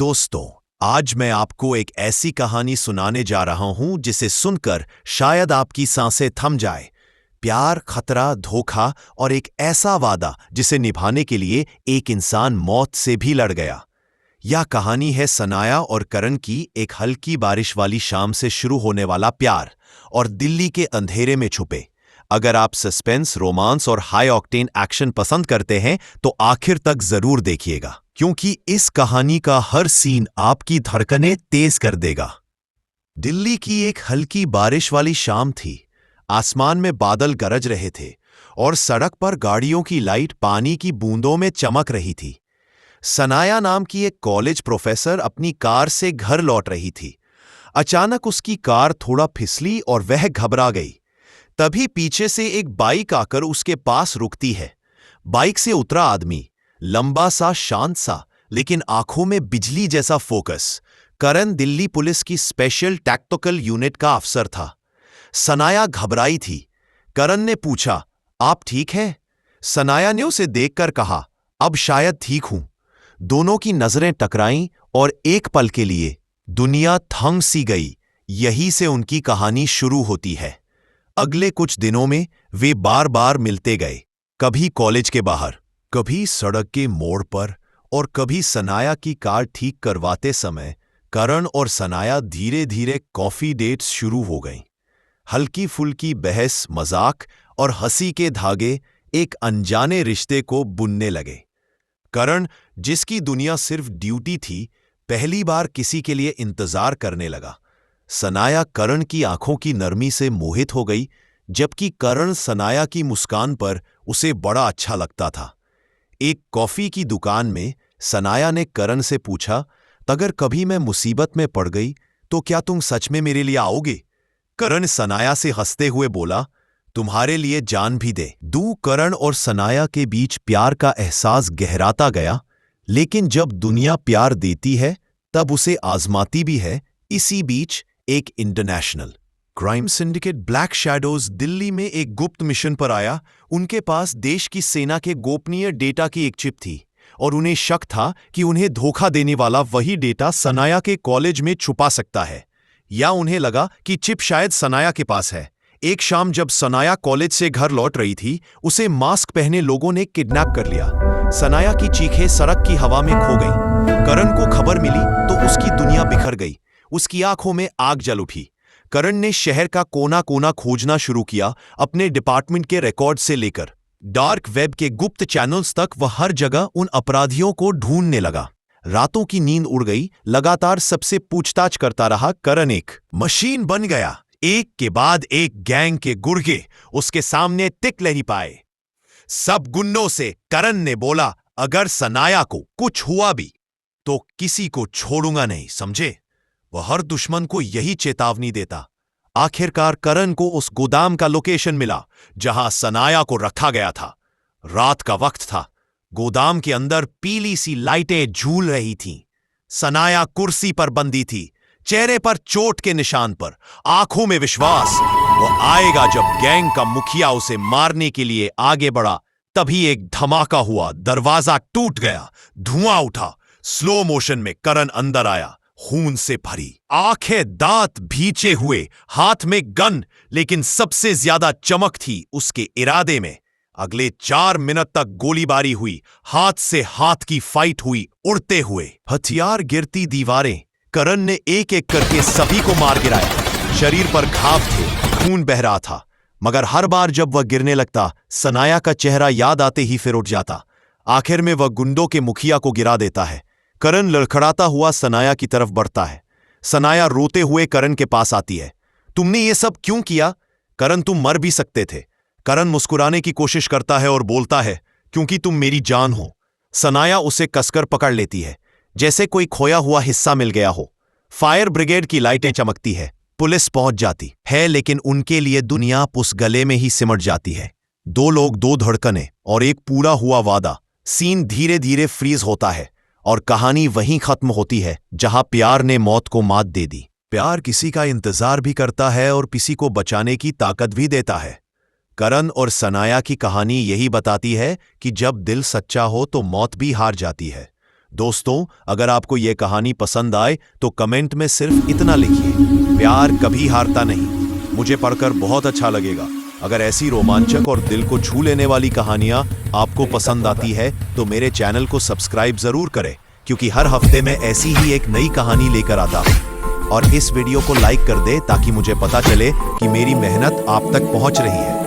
दोस्तों, आज मैं आपको एक ऐसी कहानी सुनाने जा रहा हूं जिसे सुनकर शायद आपकी सांसें थम जाए। प्यार, खतरा, धोखा और एक ऐसा वादा जिसे निभाने के लिए एक इंसान मौत से भी लड़ गया। यह कहानी है सनाया और करण की एक हल्की बारिश वाली शाम से शुरू होने वाला प्यार और दिल्ली के अंधेरे में छुपे। अगर आप सस्पेंस, रोमांस और हाई ऑक्टेन एक्शन पसंद करते हैं तो आखिर तक जरूर देखिएगा, क्योंकि इस कहानी का हर सीन आपकी धड़कनें तेज कर देगा। दिल्ली की एक हल्की बारिश वाली शाम थी। आसमान में बादल गरज रहे थे और सड़क पर गाड़ियों की लाइट पानी की बूंदों में चमक रही थी। सनाया नाम की एक कॉलेज प्रोफेसर अपनी कार से घर लौट रही थी। अचानक उसकी कार थोड़ा फिसली और वह घबरा गई। तभी पीछे से एक बाइक आकर उसके पास रुकती है। बाइक से उतरा आदमी, लंबा सा, शांत सा, लेकिन आंखों में बिजली जैसा फोकस। करण दिल्ली पुलिस की स्पेशल टैक्टिकल यूनिट का अफसर था। सनाया घबराई थी। करण ने पूछा, आप ठीक हैं? सनाया ने उसे देखकर कहा, अब शायद ठीक हूं। दोनों की नजरें टकराईं और एक पल के लिए दुनिया थम सी गई। यही से उनकी कहानी शुरू होती है। अगले कुछ दिनों में वे बार बार मिलते गए, कभी कॉलेज के बाहर, कभी सड़क के मोड़ पर और कभी सनाया की कार ठीक करवाते समय। करण और सनाया धीरे धीरे कॉफी डेट्स शुरू हो गईं। हल्की फुल्की बहस, मजाक और हंसी के धागे एक अनजाने रिश्ते को बुनने लगे। करण, जिसकी दुनिया सिर्फ ड्यूटी थी, पहली बार किसी के लिए इंतजार करने लगा। सनाया करण की आंखों की नरमी से मोहित हो गई, जबकि करण सनाया की मुस्कान पर उसे बड़ा अच्छा लगता था। एक कॉफी की दुकान में सनाया ने करण से पूछा, अगर कभी मैं मुसीबत में पड़ गई तो क्या तुम सच में मेरे लिए आओगे? करण सनाया से हंसते हुए बोला, तुम्हारे लिए जान भी दे दूं। करण और सनाया के बीच प्यार का एहसास गहराता गया, लेकिन जब दुनिया प्यार देती है तब उसे आजमाती भी है। इसी बीच एक international crime syndicate black shadows Delhi में एक गुप्त मिशन पर आया। उनके पास देश की सेना के गोपनीय डेटा की एक चिप थी और उन्हें शक था कि उन्हें धोखा देने वाला वही डेटा सनाया के कॉलेज में छुपा सकता है, या उन्हें लगा कि चिप शायद सनाया के पास है। एक शाम जब सनाया कॉलेज से घर लौट रही थी, उसे मास्क पहने लोगों ने किडनैप कर लिया। सनाया की चीखें सड़क की हवा में खो गईं। करण को खबर मिली तो उसकी दुनिया बिखर गई। उसकी आंखों में आग जल उठी। करण ने शहर का कोना कोना खोजना शुरू किया, अपने डिपार्टमेंट के रिकॉर्ड से लेकर डार्क वेब के गुप्त चैनल्स तक। वह हर जगह उन अपराधियों को ढूंढने लगा। रातों की नींद उड़ गई, लगातार सबसे पूछताछ करता रहा। करण एक मशीन बन गया। एक के बाद एक गैंग के गुर्गे उसके सामने टिक नहीं पाए। सब गुंडों से करण ने बोला, अगर सनाया को कुछ हुआ भी तो किसी को छोड़ूंगा नहीं, समझे? वह हर दुश्मन को यही चेतावनी देता। आखिरकार करण को उस गोदाम का लोकेशन मिला जहां सनाया को रखा गया था। रात का वक्त था। गोदाम के अंदर पीली सी लाइटें झूल रही थीं। सनाया कुर्सी पर बंदी थी, चेहरे पर चोट के निशान पर, आंखों में विश्वास। वो आएगा जब गैंग का मुखिया उसे मारने के लिए आगे बढ़ा। तभी एक धमाका हुआ, दरवाजा टूट गया, धुआं उठा। स्लो मोशन में करण अंदर आया, खून से भरी आंखें, दांत भींचे हुए, हाथ में गन। लेकिन सबसे ज्यादा चमक थी उसके इरादे में। अगले 4 मिनट तक गोलीबारी हुई, हाथ से हाथ की फाइट हुई, उड़ते हुए हथियार, गिरती दीवारें। करण ने एक एक करके सभी को मार गिराया। शरीर पर घाव थे, खून बह रहा था, मगर हर बार जब वह गिरने लगता, सनाया का चेहरा याद आते ही फिर उठ जाता। आखिर में वह गुंडों के मुखिया को गिरा देता है। करण लड़खड़ाता हुआ सनाया की तरफ बढ़ता है। सनाया रोते हुए करण के पास आती है। तुमने ये सब क्यों किया? करण, तुम मर भी सकते थे। करण मुस्कुराने की कोशिश करता है और बोलता है, क्योंकि तुम मेरी जान हो। सनाया उसे कसकर पकड़ लेती है, जैसे कोई खोया हुआ हिस्सा मिल गया हो। फायर ब्रिगेड की लाइटें चमकती है, पुलिस पहुंच जाती है, लेकिन उनके लिए दुनिया उस गले में ही सिमट जाती है। 2 लोग, 2 धड़कनें और एक पूरा हुआ वादा। सीन धीरे धीरे फ्रीज होता है और कहानी वहीं खत्म होती है जहां प्यार ने मौत को मात दे दी। प्यार किसी का इंतजार भी करता है और किसी को बचाने की ताकत भी देता है। करण और सनाया की कहानी यही बताती है कि जब दिल सच्चा हो तो मौत भी हार जाती है। दोस्तों, अगर आपको ये कहानी पसंद आए तो कमेंट में सिर्फ इतना लिखिए, प्यार कभी हारता नहीं। मुझे पढ़कर बहुत अच्छा लगेगा। अगर ऐसी रोमांचक और दिल को छू लेने वाली कहानियां आपको पसंद आती है तो मेरे चैनल को सब्सक्राइब जरूर करें, क्योंकि हर हफ्ते में ऐसी ही एक नई कहानी लेकर आता हूं। और इस वीडियो को लाइक कर दे ताकि मुझे पता चले कि मेरी मेहनत आप तक पहुंच रही है।